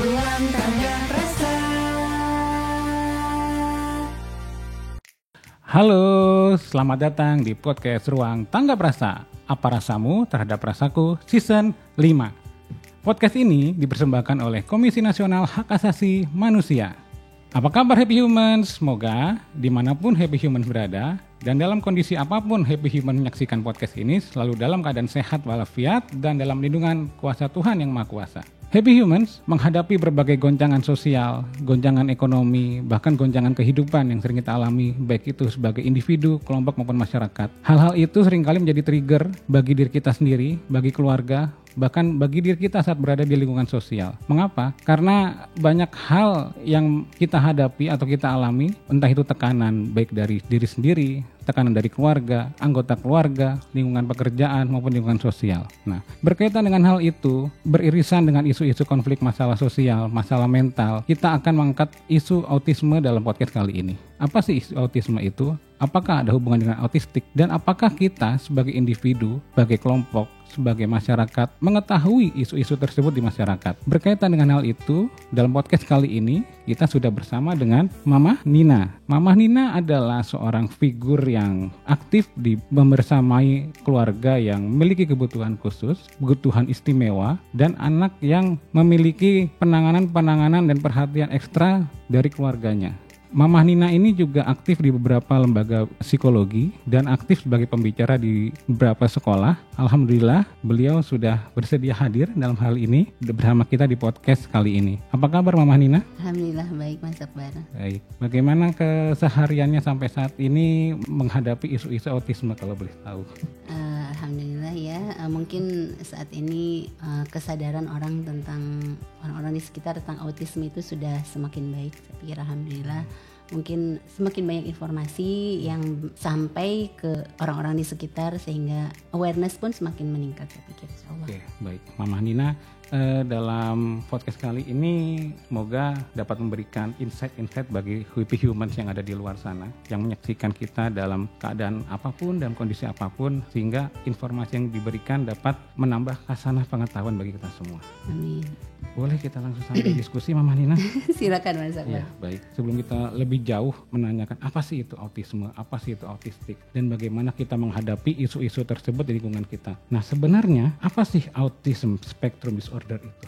Ruang Tangga Rasa. Halo, selamat datang di podcast Ruang Tanggap Rasa. Apa rasamu terhadap rasaku season 5. Podcast ini dipersembahkan oleh Komisi Nasional Hak Asasi Manusia. Apa kabar Happy Humans? Semoga dimanapun Happy Humans berada dan dalam kondisi apapun Happy Humans menyaksikan podcast ini selalu dalam keadaan sehat walafiat dan dalam lindungan kuasa Tuhan Yang Maha Kuasa. Happy Humans menghadapi berbagai goncangan sosial, goncangan ekonomi, bahkan goncangan kehidupan yang sering kita alami, baik itu sebagai individu, kelompok maupun masyarakat. Hal-hal itu seringkali menjadi trigger bagi diri kita sendiri, bagi keluarga, bahkan bagi diri kita saat berada di lingkungan sosial. Mengapa? Karena banyak hal yang kita hadapi atau kita alami, entah itu tekanan baik dari diri sendiri, tekanan dari keluarga, anggota keluarga, lingkungan pekerjaan maupun lingkungan sosial. Nah, berkaitan dengan hal itu, beririsan dengan isu-isu konflik masalah sosial, masalah mental, kita akan mengangkat isu autisme dalam podcast kali ini. Apa sih isu autisme itu? Apakah ada hubungan dengan autistik? Dan apakah kita sebagai individu, sebagai kelompok, sebagai masyarakat mengetahui isu-isu tersebut di masyarakat? Berkaitan dengan hal itu, dalam podcast kali ini kita sudah bersama dengan Mama Nina. Mama Nina adalah seorang figur yang aktif di membersamai keluarga yang memiliki kebutuhan khusus, kebutuhan istimewa, dan anak yang memiliki penanganan dan perhatian ekstra dari keluarganya. Mama Nina ini juga aktif di beberapa lembaga psikologi dan aktif sebagai pembicara di beberapa sekolah. Alhamdulillah beliau sudah bersedia hadir dalam hal ini bersama kita di podcast kali ini. Apa kabar Mama Nina? Alhamdulillah baik Mas Akbar. Baik. Bagaimana kesehariannya sampai saat ini menghadapi isu-isu autisme kalau boleh tahu? Alhamdulillah ya, mungkin saat ini kesadaran orang di sekitar tentang autisme itu sudah semakin baik. Saya pikir alhamdulillah mungkin semakin banyak informasi yang sampai ke orang-orang di sekitar sehingga awareness pun semakin meningkat, saya pikir insyaallah. Oke, baik. Mama Nina, dalam podcast kali ini semoga dapat memberikan insight-insight bagi happy humans yang ada di luar sana, yang menyaksikan kita dalam keadaan apapun, dalam kondisi apapun, sehingga informasi yang diberikan dapat menambah khasanah pengetahuan bagi kita semua. Amin. Boleh kita langsung sampai diskusi Mama Nina? Silakan Mas Akbar. Ya, baik. Sebelum kita lebih jauh menanyakan apa sih itu autisme, apa sih itu autistik, dan bagaimana kita menghadapi isu-isu tersebut di lingkungan kita. Nah, sebenarnya apa sih autism spectrum disorder itu?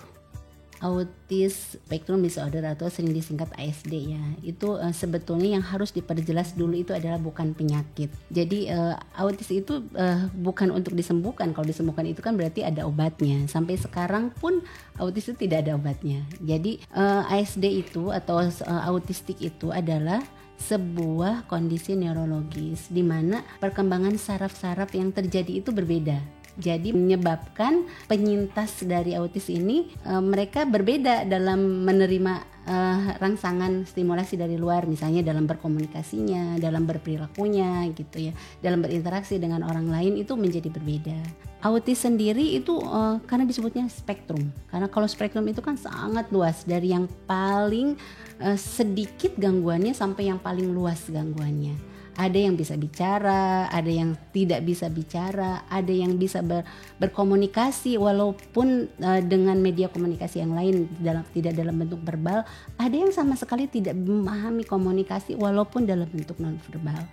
Autism Spectrum Disorder atau sering disingkat ASD ya, itu sebetulnya yang harus diperjelas dulu itu adalah bukan penyakit. Jadi autis itu bukan untuk disembuhkan. Kalau disembuhkan itu kan berarti ada obatnya. Sampai sekarang pun autis itu tidak ada obatnya. Jadi ASD itu atau autistik itu adalah sebuah kondisi neurologis di mana perkembangan saraf-saraf yang terjadi itu berbeda. Jadi menyebabkan penyintas dari autis ini mereka berbeda dalam menerima rangsangan stimulasi dari luar, misalnya dalam berkomunikasinya, dalam berperilakunya gitu ya, dalam berinteraksi dengan orang lain itu menjadi berbeda. Autis sendiri itu karena disebutnya spektrum, karena kalau spektrum itu kan sangat luas, dari yang paling sedikit gangguannya sampai yang paling luas gangguannya. Ada yang bisa bicara, ada yang tidak bisa bicara, ada yang bisa berkomunikasi walaupun dengan media komunikasi yang lain tidak dalam bentuk verbal, ada yang sama sekali tidak memahami komunikasi walaupun dalam bentuk non verbal.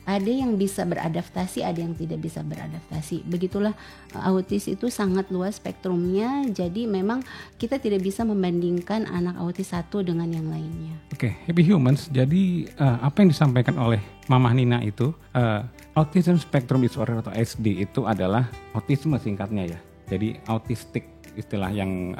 Ada yang bisa beradaptasi, ada yang tidak bisa beradaptasi. Begitulah autis itu sangat luas spektrumnya. Jadi memang kita tidak bisa membandingkan anak autis satu dengan yang lainnya. Oke, Happy Humans. Jadi apa yang disampaikan oleh Mama Nina itu Autism Spectrum Disorder atau ASD itu adalah autisme singkatnya ya. Jadi autistik istilah yang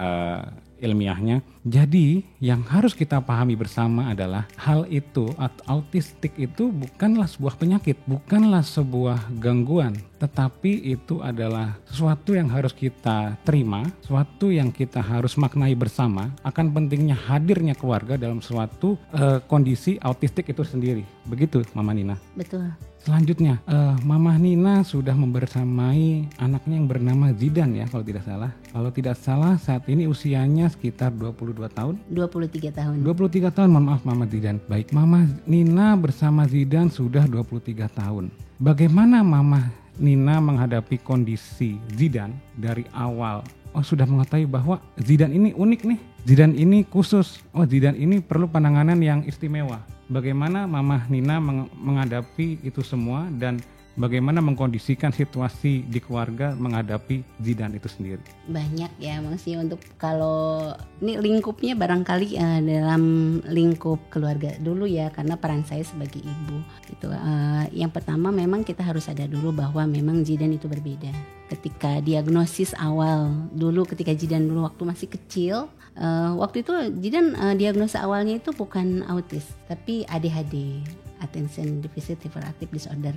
ilmiahnya. Jadi yang harus kita pahami bersama adalah hal itu atau autistik itu bukanlah sebuah penyakit, bukanlah sebuah gangguan, tetapi itu adalah sesuatu yang harus kita terima, sesuatu yang kita harus maknai bersama akan pentingnya hadirnya keluarga dalam suatu kondisi autistik itu sendiri. Begitu Mama Nina? Betul. Selanjutnya, Mama Nina sudah membersamai anaknya yang bernama Zidan ya kalau tidak salah. Kalau tidak salah saat ini usianya sekitar 22 tahun. 23 tahun. 23 tahun, mohon maaf Mama Zidan. Baik, Mama Nina bersama Zidan sudah 23 tahun. Bagaimana Mama Nina menghadapi kondisi Zidan dari awal sudah mengetahui bahwa Zidane ini unik nih, Zidane ini khusus, Zidane ini perlu penanganan yang istimewa. Bagaimana Mama Nina menghadapi itu semua dan bagaimana mengkondisikan situasi di keluarga menghadapi Zidane itu sendiri? Banyak ya masih untuk kalau ini lingkupnya barangkali dalam lingkup keluarga dulu ya, karena peran saya sebagai ibu itu yang pertama memang kita harus sadar dulu bahwa memang Zidane itu berbeda. Ketika diagnosis awal dulu, ketika Zidane dulu waktu masih kecil, waktu itu Zidane diagnosa awalnya itu bukan autis tapi ADHD, Attention Deficit Hyperactive Disorder.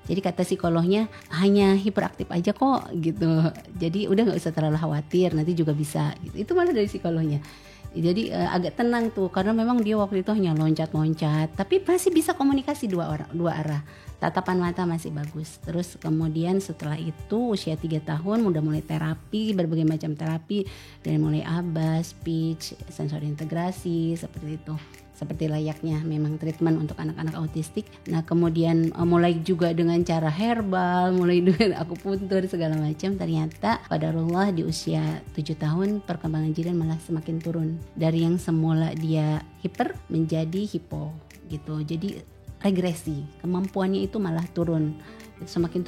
Jadi kata psikolognya hanya hiperaktif aja kok gitu. Jadi udah nggak usah terlalu khawatir, nanti juga bisa. Gitu. Itu malah dari psikolognya. Jadi agak tenang tuh karena memang dia waktu itu hanya loncat-loncat, tapi masih bisa komunikasi dua arah. Tatapan mata masih bagus. Terus kemudian setelah itu usia 3 tahun udah mulai terapi, berbagai macam terapi, dari mulai ABA, speech, sensori integrasi seperti itu. Seperti layaknya memang treatment untuk anak-anak autistik. Nah kemudian mulai juga dengan cara herbal, mulai dengan akupuntur segala macam. Ternyata qadarullah di usia 7 tahun perkembangan Zidane malah semakin turun. Dari yang semula dia hiper menjadi hipo gitu. Jadi regresi, kemampuannya itu malah turun. Semakin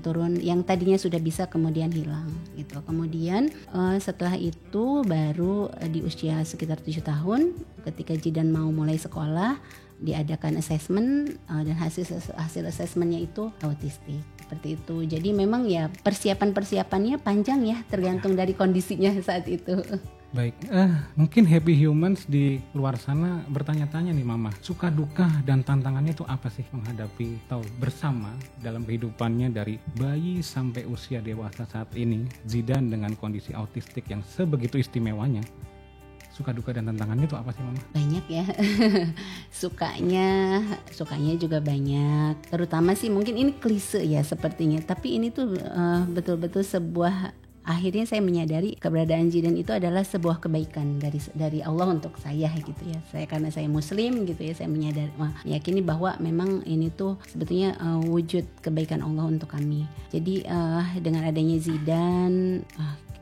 turun, yang tadinya sudah bisa kemudian hilang gitu. Kemudian setelah itu baru di usia sekitar 7 tahun ketika Zidane mau mulai sekolah diadakan assessment dan hasil assessmentnya itu autistik seperti itu. Jadi memang ya persiapannya panjang ya, tergantung dari kondisinya saat itu. Baik, mungkin happy humans di luar sana bertanya-tanya nih Mama, suka duka dan tantangannya itu apa sih menghadapi atau bersama dalam kehidupannya dari bayi sampai usia dewasa saat ini, Zidane dengan kondisi autistik yang sebegitu istimewanya. Suka duka dan tantangannya itu apa sih Mama? Banyak ya. Sukanya juga banyak. Terutama sih mungkin ini klise ya sepertinya, tapi ini tuh betul-betul sebuah, akhirnya saya menyadari keberadaan Zidane itu adalah sebuah kebaikan dari Allah untuk saya gitu ya. Karena saya Muslim gitu ya, saya meyakini bahwa memang ini tuh sebetulnya wujud kebaikan Allah untuk kami. Jadi dengan adanya Zidane,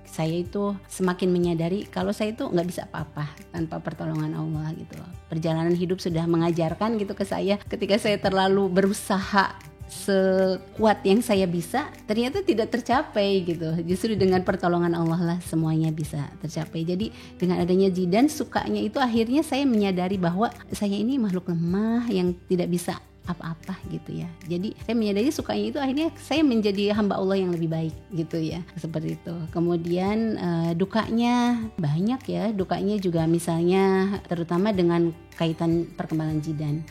saya itu semakin menyadari kalau saya itu nggak bisa apa-apa tanpa pertolongan Allah gitu. Perjalanan hidup sudah mengajarkan gitu ke saya, ketika saya terlalu berusaha sekuat yang saya bisa, ternyata tidak tercapai gitu. Justru dengan pertolongan Allah lah semuanya bisa tercapai. Jadi dengan adanya Zidane, sukanya itu akhirnya saya menyadari bahwa saya ini makhluk lemah yang tidak bisa apa-apa gitu ya. Jadi saya menyadari sukanya itu akhirnya saya menjadi hamba Allah yang lebih baik gitu ya, seperti itu. Kemudian dukanya banyak ya. Dukanya juga misalnya terutama dengan kaitan perkembangan Zidane.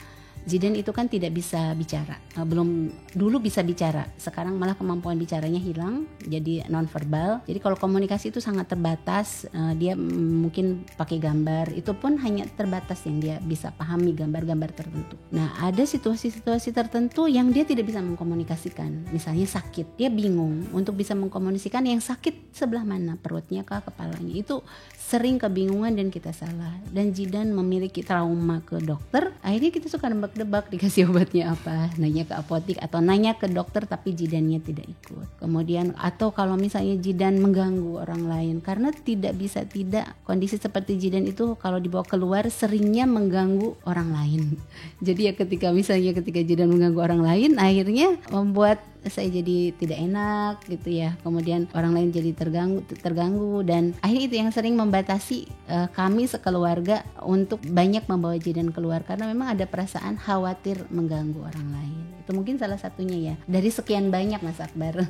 Zidane itu kan tidak bisa bicara, belum dulu bisa bicara, sekarang malah kemampuan bicaranya hilang, jadi nonverbal. Jadi kalau komunikasi itu sangat terbatas, dia mungkin pakai gambar, itu pun hanya terbatas yang dia bisa pahami gambar-gambar tertentu. Nah ada situasi-situasi tertentu yang dia tidak bisa mengkomunikasikan, misalnya sakit, dia bingung untuk bisa mengkomunikasikan yang sakit sebelah mana, perutnya kah, kepalanya, itu sering kebingungan dan kita salah. Dan Zidane memiliki trauma ke dokter, akhirnya kita suka nebak-nebak dikasih obatnya apa, nanya ke apotik atau nanya ke dokter tapi Zidane-nya tidak ikut. Kemudian atau kalau misalnya Zidane mengganggu orang lain, karena tidak kondisi seperti Zidane itu kalau dibawa keluar seringnya mengganggu orang lain. Jadi ya ketika Zidane mengganggu orang lain, akhirnya membuat saya jadi tidak enak gitu ya. Kemudian orang lain jadi terganggu dan akhirnya itu yang sering membatasi kami sekeluarga untuk banyak membawa Zidane keluar, karena memang ada perasaan khawatir mengganggu orang lain. Itu mungkin salah satunya ya, dari sekian banyak Mas Akbar.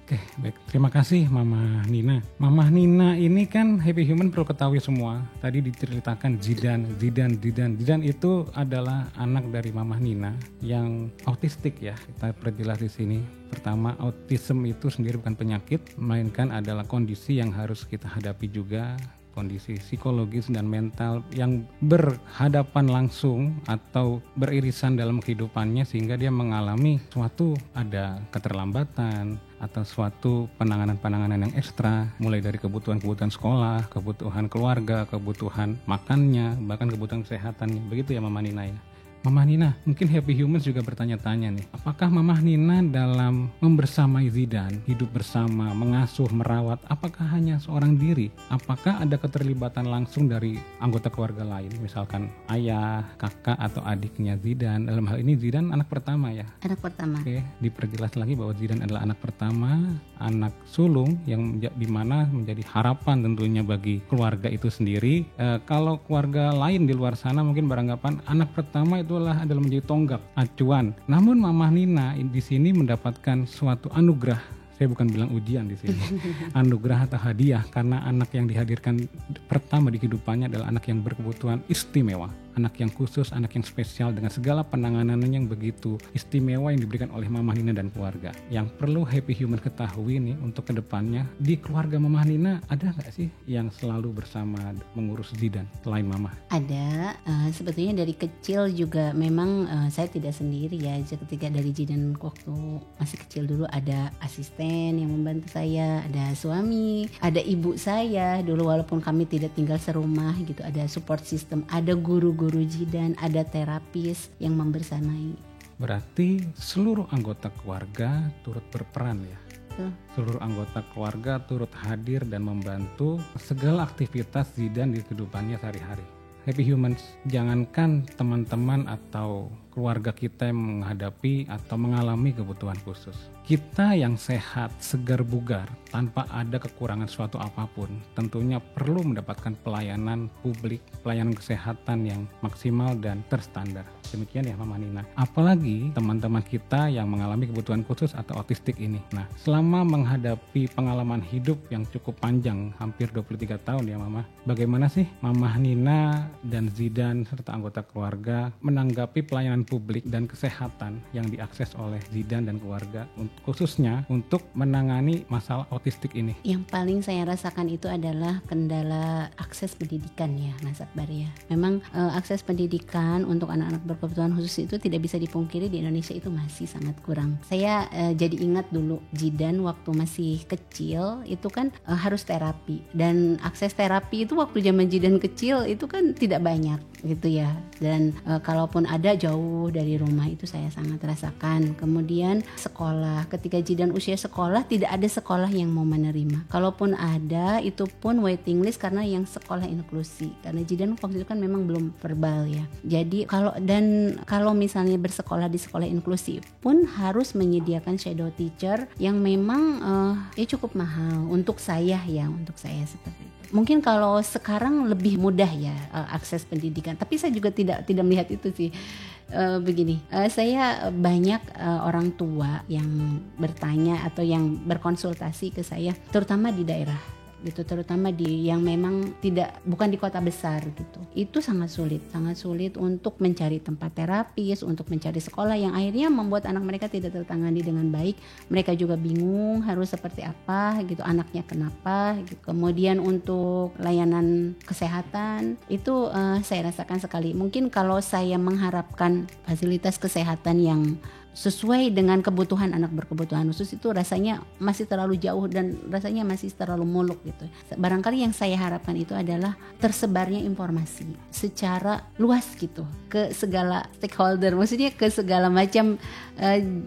Oke, baik. Terima kasih Mama Nina. Mama Nina ini kan Happy Human perlu ketahui semua. Tadi diceritakan Zidane itu adalah anak dari Mama Nina yang autistik ya. Kita perjelas di sini. Pertama, autism itu sendiri bukan penyakit, melainkan adalah kondisi yang harus kita hadapi juga. Kondisi psikologis dan mental yang berhadapan langsung atau beririsan dalam kehidupannya sehingga dia mengalami suatu ada keterlambatan atau suatu penanganan yang ekstra, mulai dari kebutuhan sekolah, kebutuhan keluarga, kebutuhan makannya, bahkan kebutuhan kesehatannya. Begitu ya Mama Nina ya. Mama Nina, mungkin Happy Humans juga bertanya-tanya nih, apakah Mama Nina dalam membersamai Zidane, hidup bersama, mengasuh, merawat, apakah hanya seorang diri? Apakah ada keterlibatan langsung dari anggota keluarga lain, misalkan ayah, kakak, atau adiknya Zidane? Dalam hal ini Zidane anak pertama ya? Anak pertama. Oke, diperjelas lagi bahwa Zidane adalah anak pertama, anak sulung yang dimana menjadi harapan tentunya bagi keluarga itu sendiri. Kalau keluarga lain di luar sana mungkin beranggapan anak pertama itu adalah menjadi tonggak, acuan. Namun Mama Nina di sini mendapatkan suatu anugerah. Saya bukan bilang ujian di sini. Anugerah atau hadiah karena anak yang dihadirkan pertama di kehidupannya adalah anak yang berkebutuhan istimewa. Anak yang khusus, anak yang spesial dengan segala penanganan yang begitu istimewa yang diberikan oleh Mama Nina dan keluarga. Yang perlu Happy Human ketahui nih untuk kedepannya, di keluarga Mama Nina ada nggak sih yang selalu bersama mengurus Zidane selain Mama? Ada, sebetulnya dari kecil juga memang saya tidak sendiri ya. Ketika dari Zidane waktu masih kecil dulu ada asisten yang membantu saya, ada suami, ada ibu saya dulu walaupun kami tidak tinggal serumah gitu, ada support system, ada guru Zidane, ada terapis yang membersamai. Berarti seluruh anggota keluarga turut berperan ya? Seluruh anggota keluarga turut hadir dan membantu segala aktivitas Zidane di kehidupannya sehari-hari. Happy Humans, jangankan teman-teman atau keluarga kita yang menghadapi atau mengalami kebutuhan khusus. Kita yang sehat, segar bugar, tanpa ada kekurangan suatu apapun, tentunya perlu mendapatkan pelayanan publik, pelayanan kesehatan yang maksimal dan terstandar. Demikian ya Mama Nina. Apalagi teman-teman kita yang mengalami kebutuhan khusus atau autistik ini. Nah, selama menghadapi pengalaman hidup yang cukup panjang, hampir 23 tahun ya Mama, bagaimana sih Mama Nina dan Zidane serta anggota keluarga menanggapi pelayanan publik dan kesehatan yang diakses oleh Zidane dan keluarga, khususnya untuk menangani masalah autistik ini? Yang paling saya rasakan itu adalah kendala akses pendidikan ya Mas Akbar ya. Memang akses pendidikan untuk anak-anak berkebutuhan khusus itu tidak bisa dipungkiri di Indonesia itu masih sangat kurang. Saya jadi ingat dulu Zidane waktu masih kecil itu kan harus terapi, dan akses terapi itu waktu zaman Zidane kecil itu kan tidak banyak gitu ya, dan kalaupun ada jauh dari rumah, itu saya sangat rasakan. Kemudian sekolah, ketika Zidane usia sekolah tidak ada sekolah yang mau menerima, kalaupun ada itu pun waiting list karena yang sekolah inklusi, karena Zidane waktu itu kan memang belum verbal ya. Jadi kalau misalnya bersekolah di sekolah inklusi pun harus menyediakan shadow teacher yang memang ya cukup mahal untuk saya seperti itu. Mungkin kalau sekarang lebih mudah ya akses pendidikan, tapi saya juga tidak melihat itu sih. Begini, saya banyak orang tua yang bertanya atau yang berkonsultasi ke saya, terutama di daerah gitu, terutama di yang memang bukan di kota besar gitu. Itu sangat sulit untuk mencari tempat terapis, untuk mencari sekolah yang akhirnya membuat anak mereka tidak tertangani dengan baik. Mereka juga bingung harus seperti apa gitu, anaknya kenapa gitu. Kemudian untuk layanan kesehatan itu saya rasakan sekali. Mungkin kalau saya mengharapkan fasilitas kesehatan yang sesuai dengan kebutuhan anak berkebutuhan khusus itu rasanya masih terlalu jauh dan rasanya masih terlalu muluk gitu. Barangkali yang saya harapkan itu adalah tersebarnya informasi secara luas gitu ke segala stakeholder, maksudnya ke segala macam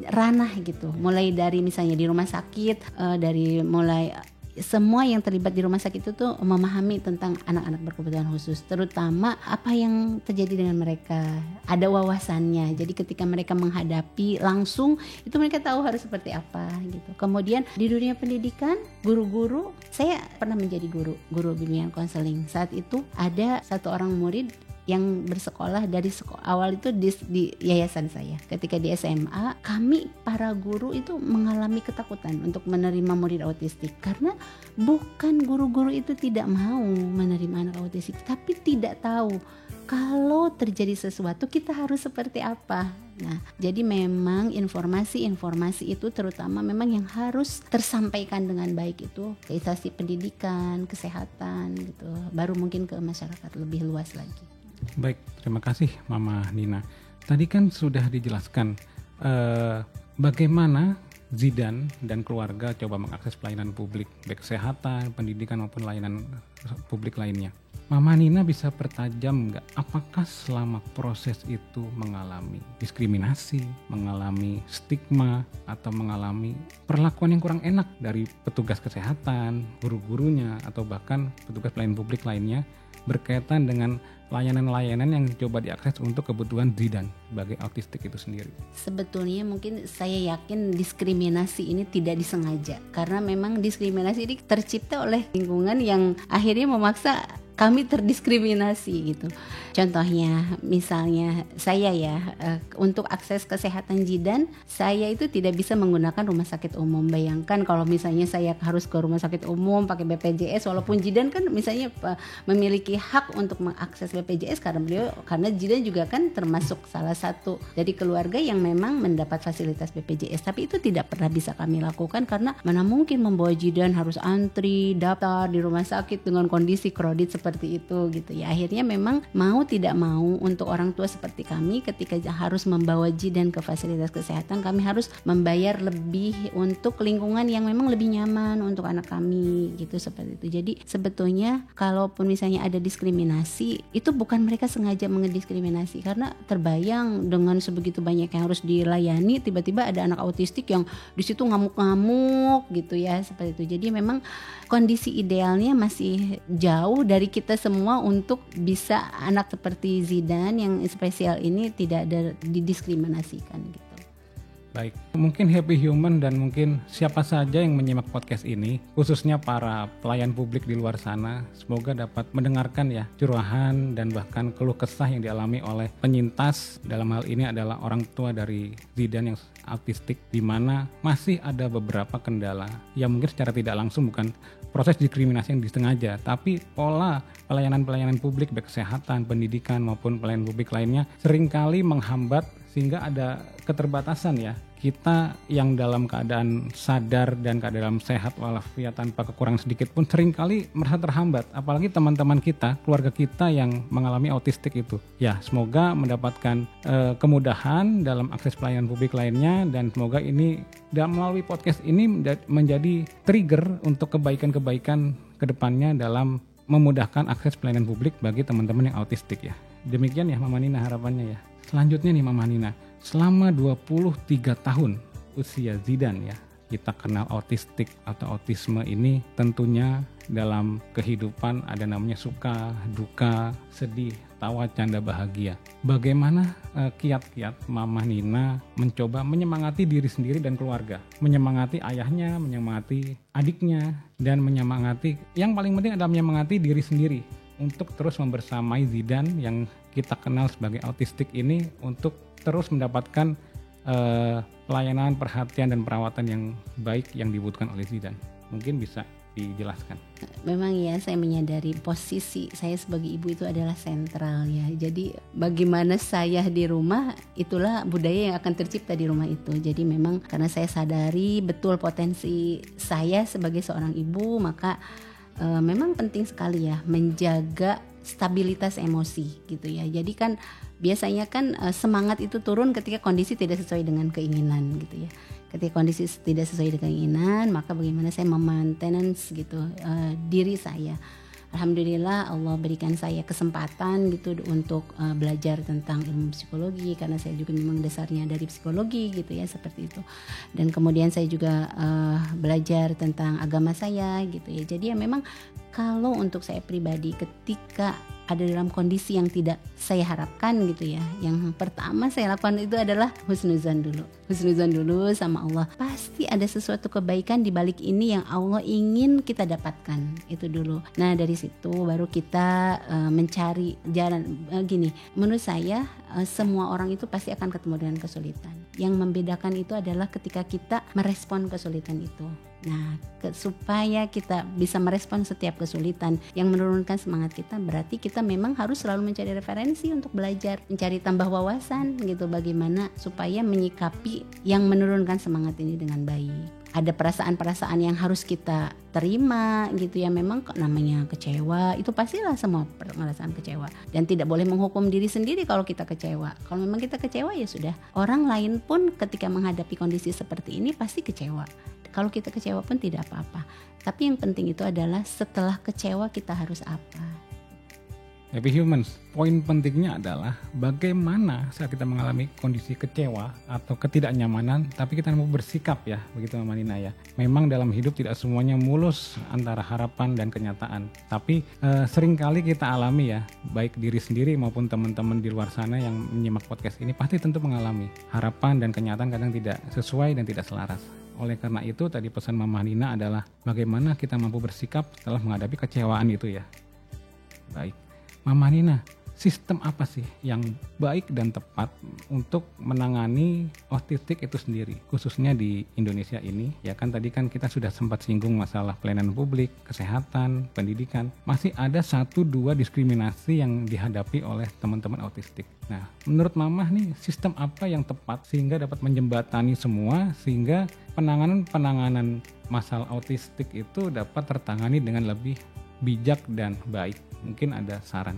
ranah gitu. Mulai dari misalnya di rumah sakit, dari mulai semua yang terlibat di rumah sakit itu tuh memahami tentang anak-anak berkebutuhan khusus, terutama apa yang terjadi dengan mereka, ada wawasannya. Jadi ketika mereka menghadapi langsung itu mereka tahu harus seperti apa gitu. Kemudian di dunia pendidikan, guru-guru, saya pernah menjadi guru bimbingan konseling. Saat itu ada satu orang murid yang bersekolah dari awal itu di yayasan saya. Ketika di SMA, kami para guru itu mengalami ketakutan untuk menerima murid autistik, karena bukan guru-guru itu tidak mau menerima anak autistik, tapi tidak tahu kalau terjadi sesuatu kita harus seperti apa. Nah, jadi memang informasi itu terutama memang yang harus tersampaikan dengan baik itu ke instansi pendidikan, kesehatan gitu, baru mungkin ke masyarakat lebih luas lagi. Baik, terima kasih Mama Nina. Tadi kan sudah dijelaskan bagaimana Zidane dan keluarga coba mengakses pelayanan publik, baik kesehatan, pendidikan maupun layanan publik lainnya. Mama Nina bisa pertajam nggak? Apakah selama proses itu mengalami diskriminasi, mengalami stigma, atau mengalami perlakuan yang kurang enak dari petugas kesehatan, guru-gurunya, atau bahkan petugas pelayanan publik lainnya berkaitan dengan layanan-layanan yang coba diakses untuk kebutuhan Zidan sebagai autistik itu sendiri? Sebetulnya mungkin saya yakin diskriminasi ini tidak disengaja, karena memang diskriminasi ini tercipta oleh lingkungan yang akhirnya memaksa kami terdiskriminasi gitu. Contohnya misalnya saya untuk akses kesehatan Zidan saya itu tidak bisa menggunakan rumah sakit umum. Bayangkan kalau misalnya saya harus ke rumah sakit umum pakai BPJS, walaupun Zidan kan misalnya memiliki hak untuk mengakses BPJS karena Zidan juga kan termasuk salah satu dari keluarga yang memang mendapat fasilitas BPJS, tapi itu tidak pernah bisa kami lakukan karena mana mungkin membawa Zidan harus antri daftar di rumah sakit dengan kondisi kredit seperti itu gitu ya. Akhirnya memang mau tidak mau untuk orang tua seperti kami ketika harus membawa Zidan ke fasilitas kesehatan, kami harus membayar lebih untuk lingkungan yang memang lebih nyaman untuk anak kami gitu, seperti itu. Jadi sebetulnya kalaupun misalnya ada diskriminasi itu bukan mereka sengaja mendiskriminasi, karena terbayang dengan sebegitu banyak yang harus dilayani tiba-tiba ada anak autistik yang di situ ngamuk-ngamuk gitu ya, seperti itu. Jadi memang kondisi idealnya masih jauh dari kita semua untuk bisa anak seperti Zidan yang spesial ini tidak didiskriminasikan gitu. Baik, mungkin Happy Human dan mungkin siapa saja yang menyimak podcast ini, khususnya para pelayan publik di luar sana, semoga dapat mendengarkan ya curahan dan bahkan keluh kesah yang dialami oleh penyintas. Dalam hal ini adalah orang tua dari Zidan yang autistik, di mana masih ada beberapa kendala yang mungkin secara tidak langsung bukan proses diskriminasi yang disengaja, tapi pola pelayanan publik baik kesehatan, pendidikan maupun pelayanan publik lainnya seringkali menghambat sehingga ada keterbatasan ya. Kita yang dalam keadaan sadar dan keadaan sehat walafiat tanpa kekurangan sedikit pun seringkali merasa terhambat, apalagi teman-teman kita, keluarga kita yang mengalami autistik itu. Ya, semoga mendapatkan kemudahan dalam akses pelayanan publik lainnya, dan semoga ini dan melalui podcast ini menjadi trigger untuk kebaikan-kebaikan kedepannya dalam memudahkan akses pelayanan publik bagi teman-teman yang autistik ya. Demikian ya Mama Nina harapannya ya. Selanjutnya nih Mama Nina, selama 23 tahun usia Zidan ya, kita kenal autistik atau autisme ini tentunya dalam kehidupan ada namanya suka, duka, sedih, tawa, canda, bahagia. Bagaimana kiat-kiat Mama Nina mencoba menyemangati diri sendiri dan keluarga, menyemangati ayahnya, menyemangati adiknya, dan menyemangati, yang paling penting adalah menyemangati diri sendiri untuk terus membersamai Zidan yang kita kenal sebagai autistik ini untuk terus mendapatkan pelayanan, perhatian, dan perawatan yang baik yang dibutuhkan oleh Zidan. Mungkin bisa dijelaskan. Memang ya, saya menyadari posisi saya sebagai ibu itu adalah sentral ya. Jadi bagaimana saya di rumah, itulah budaya yang akan tercipta di rumah itu. Jadi memang karena saya sadari betul potensi saya sebagai seorang ibu, maka memang penting sekali ya menjaga stabilitas emosi gitu ya. Jadi kan biasanya kan semangat itu turun ketika kondisi tidak sesuai dengan keinginan gitu ya. Ketika kondisi tidak sesuai dengan keinginan, maka bagaimana saya memaintenance gitu diri saya. Alhamdulillah Allah berikan saya kesempatan gitu untuk belajar tentang ilmu psikologi, karena saya juga memang dasarnya dari psikologi gitu ya, seperti itu. Dan kemudian saya juga belajar tentang agama saya gitu ya. Jadi ya memang kalau untuk saya pribadi ketika ada dalam kondisi yang tidak saya harapkan gitu ya, yang pertama saya lakukan itu adalah husnuzan dulu sama Allah. Pasti ada sesuatu kebaikan di balik ini yang Allah ingin kita dapatkan, itu dulu. Nah dari situ baru kita mencari jalan. Gini, menurut saya semua orang itu pasti akan ketemu dengan kesulitan. Yang membedakan itu adalah ketika kita merespon kesulitan itu. Nah, supaya kita bisa merespon setiap kesulitan yang menurunkan semangat kita, berarti kita memang harus selalu mencari referensi untuk belajar, mencari tambah wawasan gitu, bagaimana supaya menyikapi yang menurunkan semangat ini dengan baik. Ada perasaan-perasaan yang harus kita terima gitu ya, memang namanya kecewa, itu pastilah semua perasaan kecewa, dan tidak boleh menghukum diri sendiri kalau kita kecewa. Kalau memang kita kecewa ya sudah, orang lain pun ketika menghadapi kondisi seperti ini pasti kecewa. Kalau kita kecewa pun tidak apa-apa. Tapi yang penting itu adalah setelah kecewa kita harus apa. Happy Humans, poin pentingnya adalah bagaimana saat kita mengalami kondisi kecewa atau ketidaknyamanan, tapi kita mau bersikap ya, begitu Mama Nina ya. Memang dalam hidup tidak semuanya mulus antara harapan dan kenyataan, tapi seringkali kita alami ya, baik diri sendiri maupun teman-teman di luar sana yang menyimak podcast ini pasti tentu mengalami harapan dan kenyataan kadang tidak sesuai dan tidak selaras. Oleh karena itu tadi pesan Mama Nina adalah bagaimana kita mampu bersikap setelah menghadapi kecewaan itu ya. Baik. Mama Nina, sistem apa sih yang baik dan tepat untuk menangani autistik itu sendiri, khususnya di Indonesia ini? Ya kan tadi kan kita sudah sempat singgung masalah pelayanan publik, kesehatan, pendidikan. Masih ada 1-2 diskriminasi yang dihadapi oleh teman-teman autistik. Nah, menurut Mama nih, sistem apa yang tepat sehingga dapat menjembatani semua sehingga penanganan masalah autistik itu dapat tertangani dengan lebih bijak dan baik? Mungkin ada saran.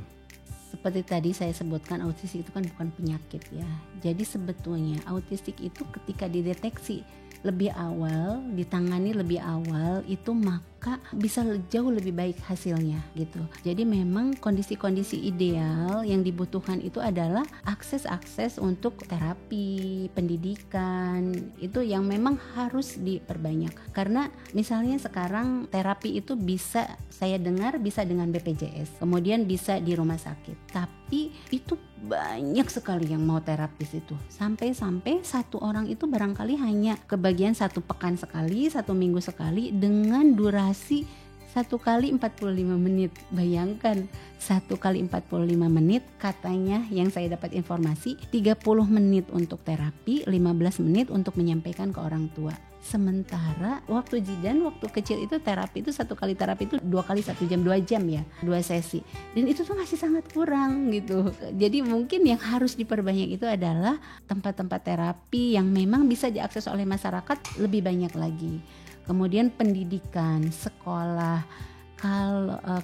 Seperti tadi saya sebutkan, autistik itu kan bukan penyakit ya. Jadi sebetulnya autistik itu ketika dideteksi lebih awal, ditangani lebih awal, itu maka bisa jauh lebih baik hasilnya gitu. Jadi memang kondisi-kondisi ideal yang dibutuhkan itu adalah akses-akses untuk terapi, pendidikan, itu yang memang harus diperbanyak. Karena misalnya sekarang terapi itu bisa, saya dengar bisa dengan BPJS, kemudian bisa di rumah sakit. Tapi itu banyak sekali yang mau terapis itu. Sampai-sampai satu orang itu barangkali hanya kebagian 1 pekan sekali, 1 minggu sekali dengan durasi 1 kali 45 menit. Bayangkan 1 kali 45 menit, katanya yang saya dapat informasi 30 menit untuk terapi, 15 menit untuk menyampaikan ke orang tua. Sementara waktu Jidan waktu kecil itu terapi itu 1 kali terapi itu 2 kali 1 jam 2 jam ya, 2 sesi, dan itu tuh masih sangat kurang gitu. Jadi mungkin yang harus diperbanyak itu adalah tempat-tempat terapi yang memang bisa diakses oleh masyarakat lebih banyak lagi. Kemudian pendidikan, sekolah,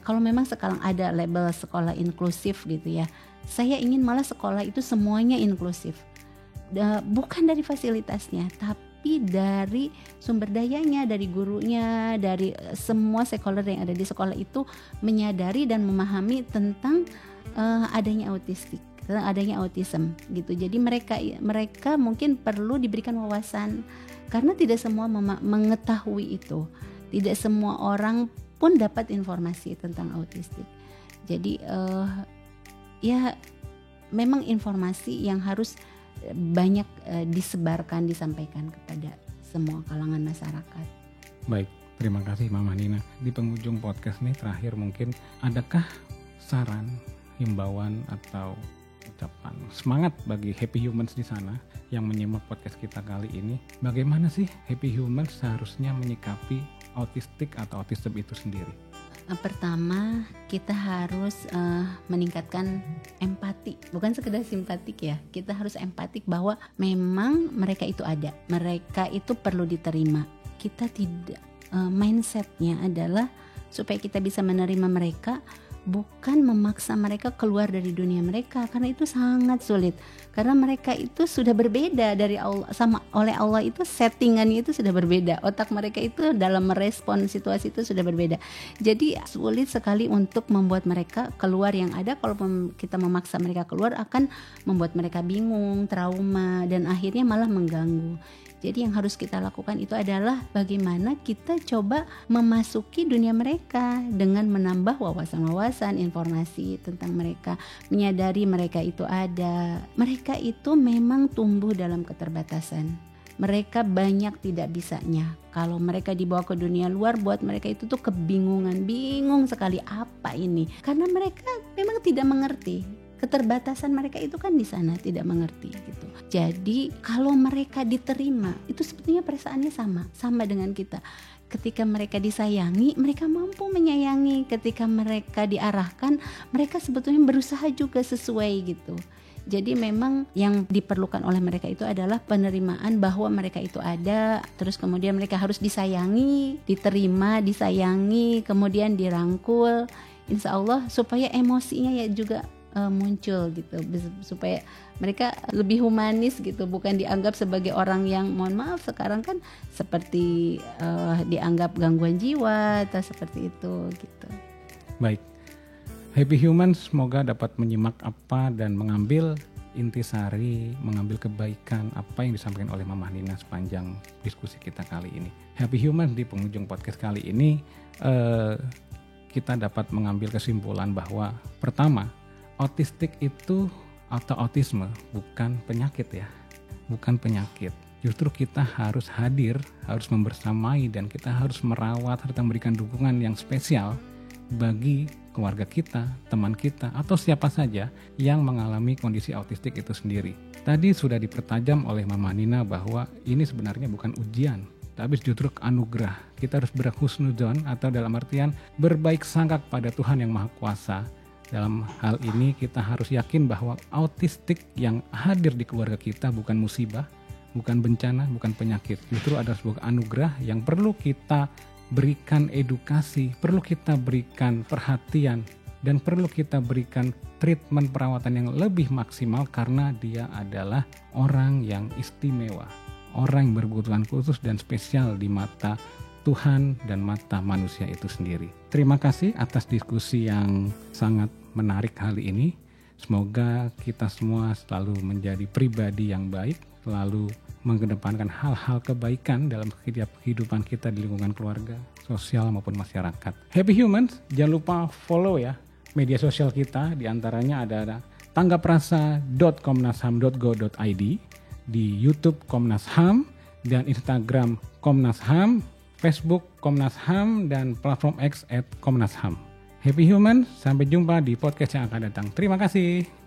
kalau memang sekarang ada label sekolah inklusif gitu ya, saya ingin malah sekolah itu semuanya inklusif, bukan dari fasilitasnya tapi dari sumber dayanya, dari gurunya, dari semua stakeholder yang ada di sekolah itu menyadari dan memahami tentang adanya autistik, tentang adanya autism gitu. Jadi mereka mungkin perlu diberikan wawasan karena tidak semua mengetahui itu. Tidak semua orang pun dapat informasi tentang autistik. Jadi ya memang informasi yang harus banyak disebarkan, disampaikan kepada semua kalangan masyarakat. Baik, terima kasih Mama Nina. Di penghujung podcast nih terakhir mungkin adakah saran, himbauan atau ucapan semangat bagi Happy Humans di sana yang menyimak podcast kita kali ini? Bagaimana sih Happy Humans seharusnya menyikapi autistik atau autism itu sendiri? Pertama, kita harus meningkatkan empati, bukan sekedar simpatik ya. Kita harus empatik bahwa memang mereka itu ada, mereka itu perlu diterima. Kita tidak, mindsetnya adalah supaya kita bisa menerima mereka, bukan memaksa mereka keluar dari dunia mereka, karena itu sangat sulit. Karena mereka itu sudah berbeda dari Allah, oleh Allah itu settingannya itu sudah berbeda. Otak mereka itu dalam merespon situasi itu sudah berbeda. Jadi sulit sekali untuk membuat mereka keluar yang ada. Kalau kita memaksa mereka keluar akan membuat mereka bingung, trauma, dan akhirnya malah mengganggu. Jadi yang harus kita lakukan itu adalah bagaimana kita coba memasuki dunia mereka dengan menambah wawasan-wawasan, informasi tentang mereka, menyadari mereka itu ada. Mereka itu memang tumbuh dalam keterbatasan. Mereka banyak tidak bisanya. Kalau mereka dibawa ke dunia luar, buat mereka itu tuh kebingungan, bingung sekali apa ini. Karena mereka memang tidak mengerti. Keterbatasan mereka itu kan di sana tidak mengerti gitu. Jadi kalau mereka diterima, itu sebetulnya perasaannya sama dengan kita. Ketika mereka disayangi, mereka mampu menyayangi. Ketika mereka diarahkan, mereka sebetulnya berusaha juga sesuai gitu. Jadi memang yang diperlukan oleh mereka itu adalah penerimaan bahwa mereka itu ada, terus kemudian mereka harus disayangi, diterima, disayangi, kemudian dirangkul. Insya Allah supaya emosinya ya juga muncul gitu, supaya mereka lebih humanis gitu, bukan dianggap sebagai orang yang, mohon maaf sekarang kan seperti dianggap gangguan jiwa atau seperti itu gitu. Baik, Happy Humans semoga dapat menyimak apa dan mengambil intisari, mengambil kebaikan apa yang disampaikan oleh Mama Nina sepanjang diskusi kita kali ini. Happy Humans di penghujung podcast kali ini kita dapat mengambil kesimpulan bahwa pertama, autistik itu atau autisme bukan penyakit ya, bukan penyakit. Justru kita harus hadir, harus membersamai dan kita harus merawat serta memberikan dukungan yang spesial bagi keluarga kita, teman kita, atau siapa saja yang mengalami kondisi autistik itu sendiri. Tadi sudah dipertajam oleh Mama Nina bahwa ini sebenarnya bukan ujian, tapi justru anugerah. Kita harus berhusnudzon atau dalam artian berbaik sangka kepada Tuhan yang Maha Kuasa. Dalam hal ini kita harus yakin bahwa autistik yang hadir di keluarga kita bukan musibah, bukan bencana, bukan penyakit. Justru ada sebuah anugerah yang perlu kita berikan edukasi, perlu kita berikan perhatian, dan perlu kita berikan treatment perawatan yang lebih maksimal karena dia adalah orang yang istimewa, orang yang berkebutuhan khusus dan spesial di mata Tuhan dan mata manusia itu sendiri. Terima kasih atas diskusi yang sangat menarik kali ini. Semoga kita semua selalu menjadi pribadi yang baik, selalu mengedepankan hal-hal kebaikan dalam kehidupan kita di lingkungan keluarga, sosial maupun masyarakat. Happy Humans, jangan lupa follow ya media sosial kita, diantaranya ada tanggaprasa.komnasham.go.id, di YouTube Komnas HAM, dan Instagram Komnas HAM, Facebook Komnas HAM, dan platform X @Komnas HAM. Happy Humans, sampai jumpa di podcast yang akan datang. Terima kasih.